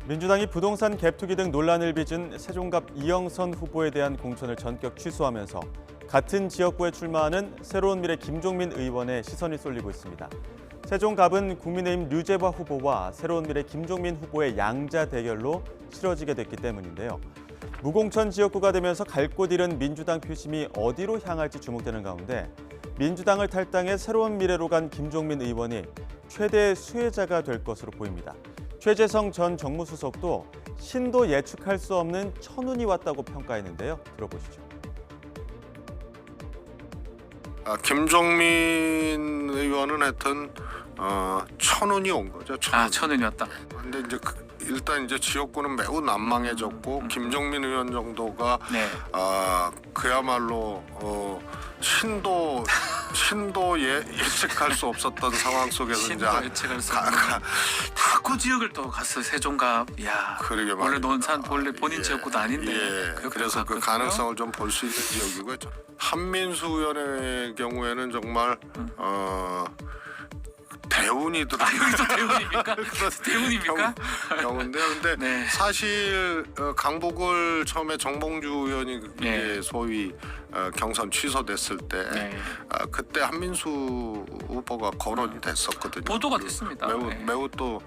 민주당이 부동산 갭 투기 등 논란을 빚은 세종갑 이영선 후보에 대한 공천을 전격 취소하면서 같은 지역구에 출마하는 새로운 미래 김종민 의원의 시선이 쏠리고 있습니다. 세종갑은 국민의힘 류재화 후보와 새로운 미래 김종민 후보의 양자 대결로 치러지게 됐기 때문인데요. 무공천 지역구가 되면서 갈 곳 잃은 민주당 표심이 어디로 향할지 주목되는 가운데 민주당을 탈당해 새로운 미래로 간 김종민 의원이 최대 수혜자가 될 것으로 보입니다. 최재성 전 정무수석도 신도 예측할 수 없는 천운이 왔다고 평가했는데요. 들어보시죠. 김종민 의원은 하여튼 천운이 온 거죠. 천운이 왔다. 근데 이제 일단 이제 지역구는 매우 난망해졌고 김종민 의원 정도가 네. 그야말로 신도 예측할 수 없었던 상황 속에서 신도 이제 예측할 수 없는 다그 지역을 또 갔어. 세종갑. 야. 그러게 원래 말입니다. 논산 원래 본인 지역구도 아닌데. 그래서 그 가능성을 좀 볼 수 있는 지역이고요. 한민수 의원의 경우에는 정말 대운이더라고요. 여기서 대운입니까? 대운입니까? 경우인데 근데 네. 사실 강북을 처음에 정봉주 의원이 네. 소위 경선 취소됐을 때 네. 그때 한민수 후보가 거론이 됐었거든요. 보도가 됐습니다. 매우 또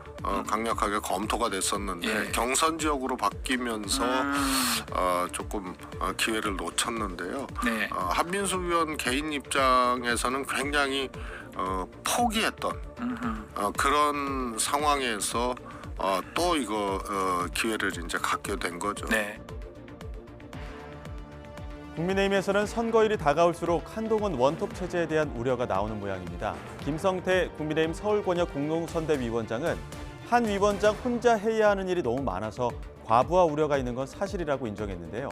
강력하게 검토가 됐었는데 예. 경선 지역으로 바뀌면서 조금 기회를 놓쳤는데요. 네. 한민수 의원 개인 입장에서는 굉장히 포기했던 그런 상황에서 또 이거 기회를 이제 갖게 된 거죠. 네. 국민의힘에서는 선거일이 다가올수록 한동훈 원톱 체제에 대한 우려가 나오는 모양입니다. 김성태 국민의힘 서울권역 공동선대위원장은 한 위원장 혼자 해야 하는 일이 너무 많아서 과부하 우려가 있는 건 사실이라고 인정했는데요.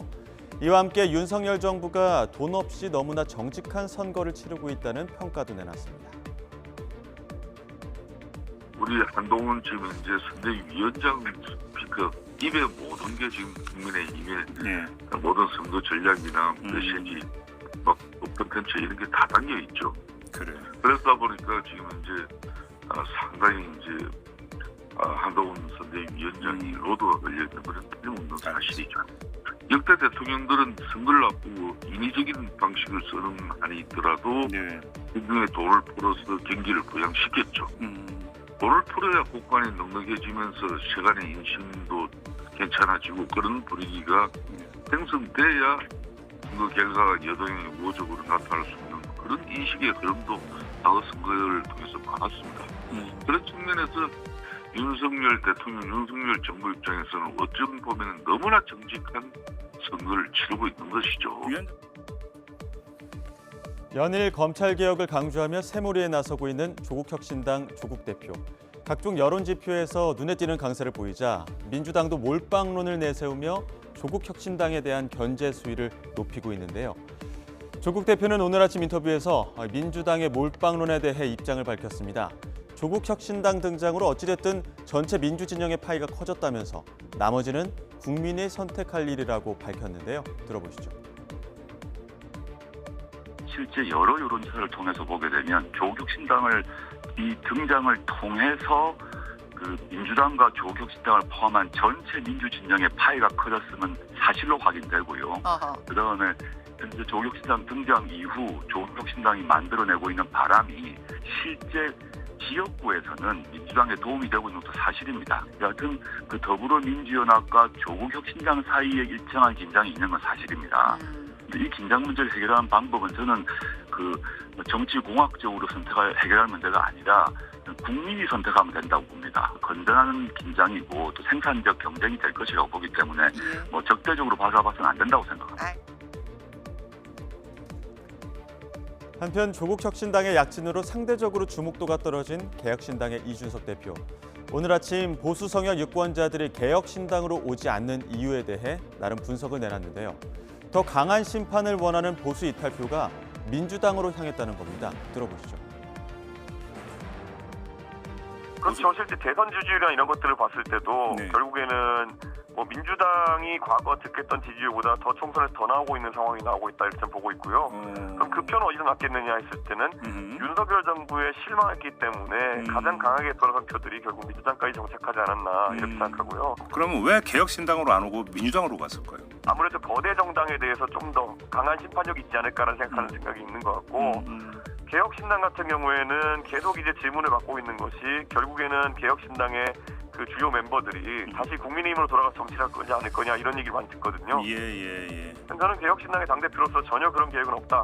이와 함께 윤석열 정부가 돈 없이 너무나 정직한 선거를 치르고 있다는 평가도 내놨습니다. 우리 한동훈 지금 이제 선대위원장 입에 모든 게 지금 국민의힘의 모든 선거 전략이나 메시지, 막 콘텐츠 이런 게 다 담겨 있죠. 그래요. 그러다 보니까 지금 이제 상당히 이제 한동훈 선대위원장이 로드가 걸려있는 것은 틀림없는 사실이죠. 역대 대통령들은 선거를 앞두고 인위적인 방식을 쓰는 한이 있더라도 국민의 돈을 풀어서 경기를 부양시켰죠. 돈을 풀어야 국간이 넉넉해지면서 세간의 인심도 괜찮아지고 그런 분위기가 형성돼야 선거 결과가 여당의 우호적으로 나타날 수 있는 그런 인식의 흐름도 과거 선거를 통해서 많았습니다. 그런 측면에서 윤석열 대통령, 윤석열 정부 입장에서는 어쩌면 보면 너무나 정직한 선거를 치르고 있는 것이죠. 연일 검찰개혁을 강조하며 새몰이에 나서고 있는 조국혁신당 조국 대표. 각종 여론지표에서 눈에 띄는 강세를 보이자 민주당도 몰빵론을 내세우며 조국혁신당에 대한 견제 수위를 높이고 있는데요. 조국 대표는 오늘 아침 인터뷰에서 민주당의 몰빵론에 대해 입장을 밝혔습니다. 조국혁신당 등장으로 어찌됐든 전체 민주진영의 파이가 커졌다면서 나머지는 국민이 선택할 일이라고 밝혔는데요. 들어보시죠. 실제 여러 여론조사를 통해서 보게 되면 조국혁신당을 이 등장을 통해서 그 민주당과 조국혁신당을 포함한 전체 민주진영의 파이가 커졌으면 사실로 확인되고요. 그다음에 현재 조국혁신당 등장 이후 조국혁신당이 만들어내고 있는 바람이 실제 지역구에서는 민주당에 도움이 되고 있는 것도 사실입니다. 여하튼 그 더불어민주연합과 조국혁신당 사이에 일정한 긴장이 있는 건 사실입니다. 이 긴장 문제를 해결하는 방법은 저는 그 정치공학적으로 해결할 문제가 아니라 국민이 선택하면 된다고 봅니다. 건전한 긴장이고 또 생산적 경쟁이 될 것이라고 보기 때문에 적대적으로 바라봐서는 안 된다고 생각합니다. 한편 조국혁신당의 약진으로 상대적으로 주목도가 떨어진 개혁신당의 이준석 대표. 오늘 아침 보수 성향 유권자들이 개혁신당으로 오지 않는 이유에 대해 나름 분석을 내놨는데요. 더 강한 심판을 원하는 보수 이탈표가 민주당으로 향했다는 겁니다. 들어보시죠. 그렇죠. 실제 대선 지지율이나 이런 것들을 봤을 때도 네. 결국에는 뭐 민주당이 과거 득했던 지지율보다 더 총선에서 더 나오고 있는 상황이 나오고 있다 이렇게 보고 있고요. 그럼 그 표는 어디서 났겠느냐 했을 때는 윤석열 정부에 실망했기 때문에 가장 강하게 돌아간 표들이 결국 민주당까지 정착하지 않았나 이렇게 생각하고요. 그러면 왜 개혁신당으로 안 오고 민주당으로 갔을까요? 아무래도 거대 정당에 대해서 좀 더 강한 심판력이 있지 않을까라는 생각하는 생각이 있는 것 같고 개혁신당 같은 경우에는 계속 이제 질문을 받고 있는 것이 결국에는 개혁신당의 그 주요 멤버들이 다시 국민의힘으로 돌아가서 정치를 할 거냐 안 할 거냐 이런 얘기를 많이 듣거든요. 예. 저는 개혁신당의 당대표로서 전혀 그런 계획은 없다.